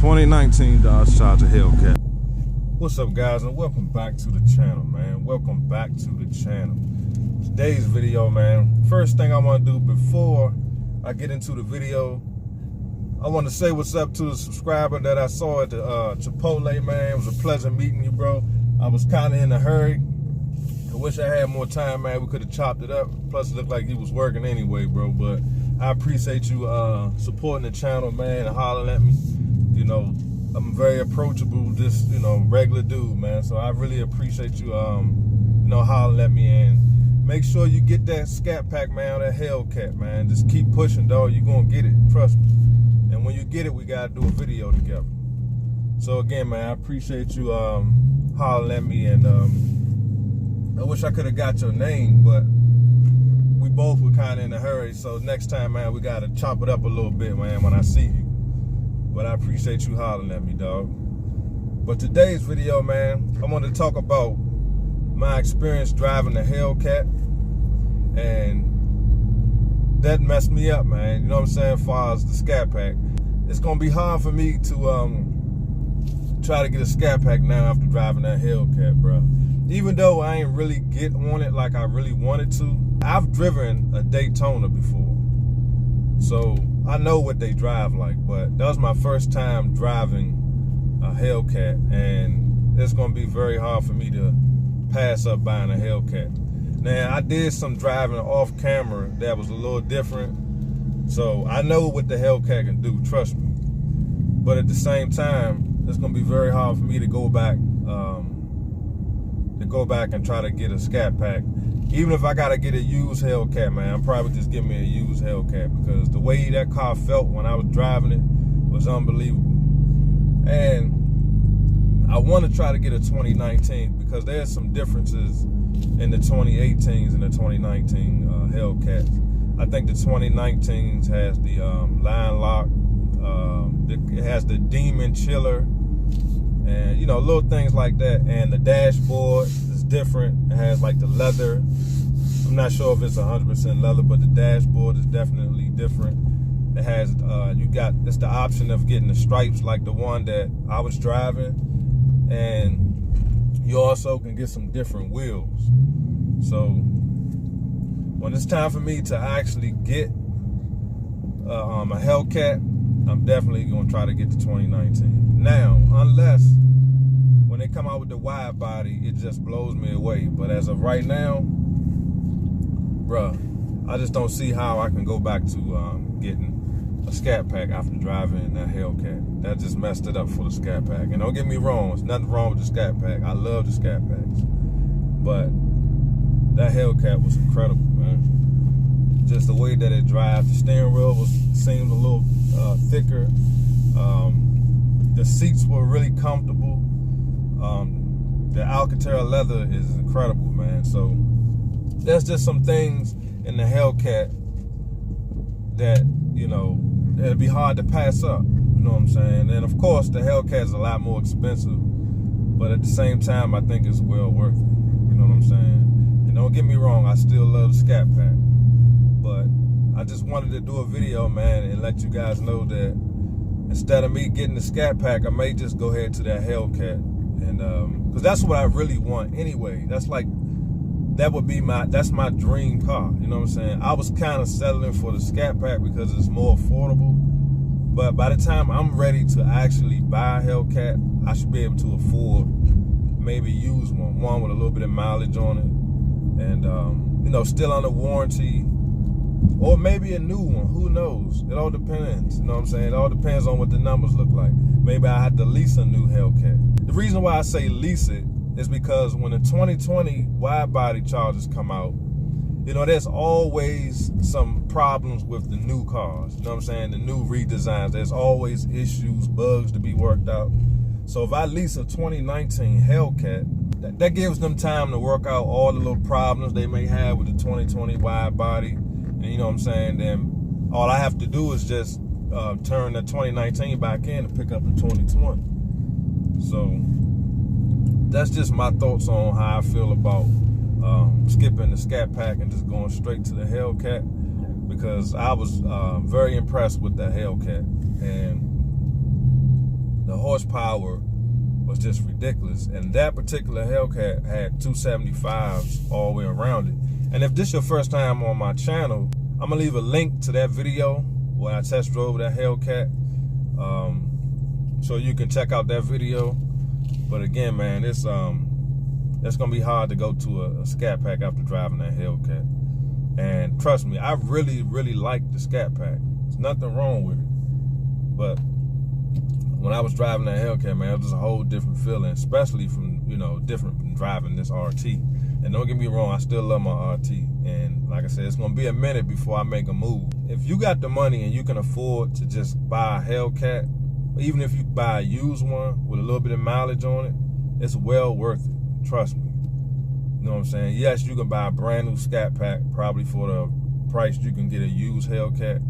2019 Dodge Charger Hellcat. What's up, guys, and welcome back to the channel, man. Welcome back to the channel. Today's video, man, first thing I want to do before I get into the video, I want to say what's up to the subscriber that I saw at the Chipotle, man. It was a pleasant meeting you, bro. I was kind of in a hurry. I wish I had more time, man. We could have chopped it up. Plus, it looked like he was working anyway, bro. But I appreciate you supporting the channel, man, and hollering at me. You know, I'm very approachable, just, you know, regular dude, man. So I really appreciate you, you know, hollering at me. And make sure you get that Scatpack, man, that Hellcat, man. Just keep pushing, dog. You're going to get it. Trust me. And when you get it, we got to do a video together. So, again, man, I appreciate you hollering at me. And I wish I could have got your name, but we both were kind of in a hurry. So next time, man, we got to chop it up a little bit, man, when I see you. But I appreciate you hollering at me, dog. But today's video, man, I want to talk about my experience driving the Hellcat. And that messed me up, man. You know what I'm saying? As far as the Scatpack. It's going to be hard for me to try to get a Scatpack now after driving that Hellcat, bro. Even though I ain't really get on it like I really wanted to. I've driven a Daytona before. So I know what they drive like, but that was my first time driving a Hellcat, and it's gonna be very hard for me to pass up buying a Hellcat. Now, I did some driving off camera that was a little different, so I know what the Hellcat can do, trust me. But at the same time, it's gonna be very hard for me to go back and try to get a Scatpack. Even if I gotta get a used Hellcat, man, I'm probably just give me a used Hellcat, because the way that car felt when I was driving it was unbelievable. And I want to try to get a 2019 because there's some differences in the 2018s and the 2019 Hellcats. I think the 2019s has the line lock, it has the demon chiller, and you know, little things like that. And the dashboard is different. It has like the leather. I'm not sure if it's 100% leather, but the dashboard is definitely different. It has it's the option of getting the stripes like the one that I was driving, and you also can get some different wheels. So when it's time for me to actually get a Hellcat, I'm definitely gonna try to get the 2019. Now, unless when they come out with the wide body, it just blows me away. But as of right now, bruh, I just don't see how I can go back to getting a Scatpack after driving that Hellcat. That just messed it up for the Scatpack. And don't get me wrong, there's nothing wrong with the Scatpack. I love the Scatpacks. But that Hellcat was incredible, man. Just the way that it drives. The steering wheel seemed a little thicker. The seats were really comfortable. The Alcantara leather is incredible, man. So there's just some things in the Hellcat that, you know, it'll be hard to pass up. You know what I'm saying? And of course, the Hellcat is a lot more expensive, but at the same time, I think it's well worth it. You know what I'm saying? And don't get me wrong, I still love the Scatpack, but I just wanted to do a video, man, and let you guys know that instead of me getting the Scatpack, I may just go ahead to that Hellcat, and because that's what I really want anyway. That's like, that's my dream car. You know what I'm saying? I was kind of settling for the Scatpack because it's more affordable, but by the time I'm ready to actually buy a Hellcat, I should be able to afford maybe use one with a little bit of mileage on it, and you know, still under warranty. Or maybe a new one, who knows? It all depends, you know what I'm saying? It all depends on what the numbers look like. Maybe I have to lease a new Hellcat. The reason why I say lease it is because when the 2020 wide body Chargers come out, you know, there's always some problems with the new cars, you know what I'm saying? The new redesigns, there's always issues, bugs to be worked out. So if I lease a 2019 Hellcat, that gives them time to work out all the little problems they may have with the 2020 wide body. And you know what I'm saying? Then all I have to do is just turn the 2019 back in and pick up the 2020. So that's just my thoughts on how I feel about skipping the Scatpack and just going straight to the Hellcat, because I was very impressed with that Hellcat. And horsepower was just ridiculous. And that particular Hellcat had 275s all the way around it. And if this is your first time on my channel, I'm gonna leave a link to that video where I test drove that Hellcat, so you can check out that video. But again, man, it's gonna be hard to go to a Scatpack after driving that Hellcat. And trust me, I really like the Scatpack. There's nothing wrong with it. But when I was driving that Hellcat, man, it was just a whole different feeling, especially from, you know, different from driving this RT. And don't get me wrong, I still love my RT. And like I said, it's gonna be a minute before I make a move. If you got the money and you can afford to just buy a Hellcat, even if you buy a used one with a little bit of mileage on it, it's well worth it, trust me. You know what I'm saying? Yes, you can buy a brand new Scatpack, probably for the price you can get a used Hellcat.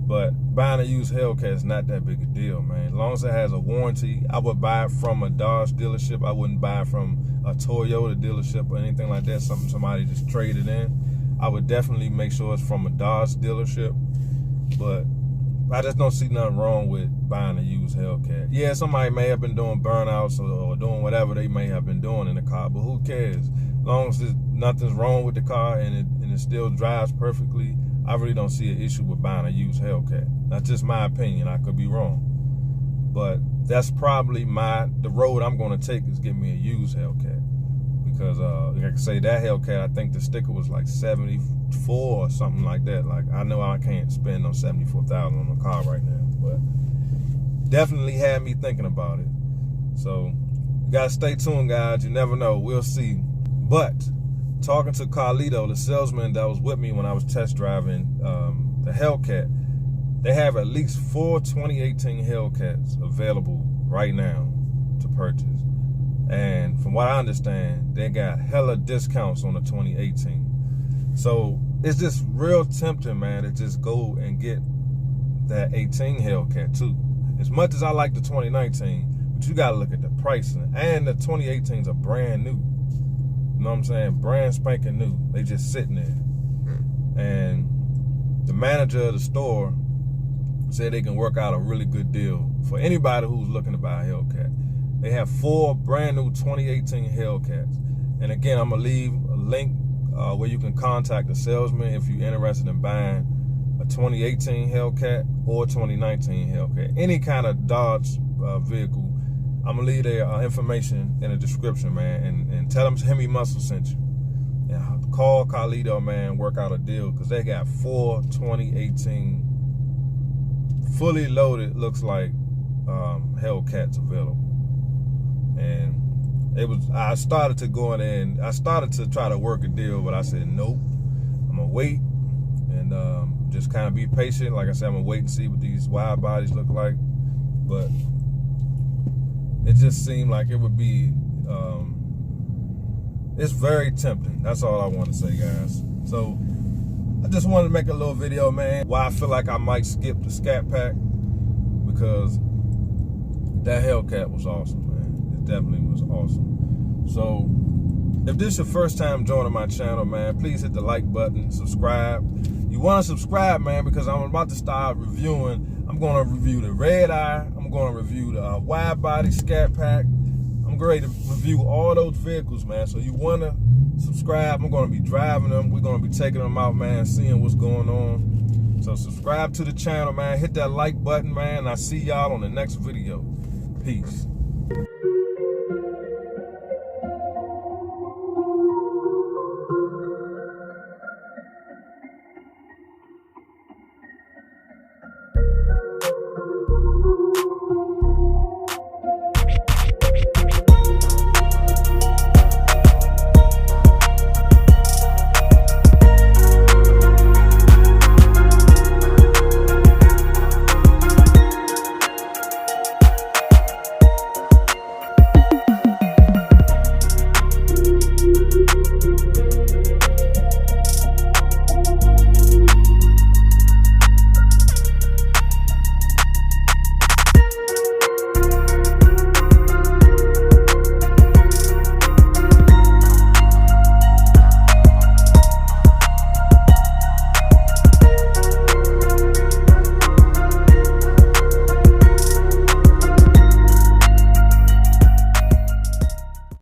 But buying a used Hellcat is not that big a deal, man. As long as it has a warranty, I would buy it from a Dodge dealership. I wouldn't buy it from a Toyota dealership or anything like that, something somebody just traded in. I would definitely make sure it's from a Dodge dealership. But I just don't see nothing wrong with buying a used Hellcat. Yeah, somebody may have been doing burnouts or doing whatever they may have been doing in the car, but who cares? As long as nothing's wrong with the car and it still drives perfectly, I really don't see an issue with buying a used Hellcat. That's just my opinion. I could be wrong. But that's probably the road I'm going to take is get me a used Hellcat. Because, like I say, that Hellcat, I think the sticker was like 74 or something like that. Like, I know I can't spend no 74,000 on a car right now. But definitely had me thinking about it. So, you got to stay tuned, guys. You never know. We'll see. But talking to Karlito, the salesman that was with me when I was test driving the Hellcat, they have at least 4 2018 Hellcats available right now to purchase. And from what I understand, they got hella discounts on the 2018. So it's just real tempting, man, to just go and get that 18 Hellcat too. As much as I like the 2019, but you gotta look at the pricing. And the 2018s are brand new. You know what I'm saying? Brand spanking new. They just sitting there. And the manager of the store said they can work out a really good deal for anybody who's looking to buy a Hellcat. They have 4 brand new 2018 Hellcats. And again, I'm gonna leave a link where you can contact the salesman if you're interested in buying a 2018 Hellcat or 2019 Hellcat. Any kind of Dodge vehicle. I'm gonna leave their information in the description, man, and tell them Hemi Muscle sent you. And call Karlito, man, work out a deal, because they got 4 2018 fully loaded, looks like Hellcats available. And I started to go in there and I started to try to work a deal, but I said nope. I'm gonna wait and just kind of be patient. Like I said, I'm gonna wait and see what these wide bodies look like. But it just seemed like it would be, it's very tempting. That's all I want to say, guys. So I just wanted to make a little video, man, why I feel like I might skip the Scatpack, because that Hellcat was awesome, man. It definitely was awesome. So if this is your first time joining my channel, man, please hit the like button, subscribe. You want to subscribe, man, because I'm about to start reviewing. I'm going to review the red eye. I'm going to review the wide body Scatpack. I'm ready to review all those vehicles, man. So you want to subscribe. I'm going to be driving them. We're going to be taking them out, man, seeing what's going on. So subscribe to the channel, man. Hit that like button, man. I'll see y'all on the next video. Peace.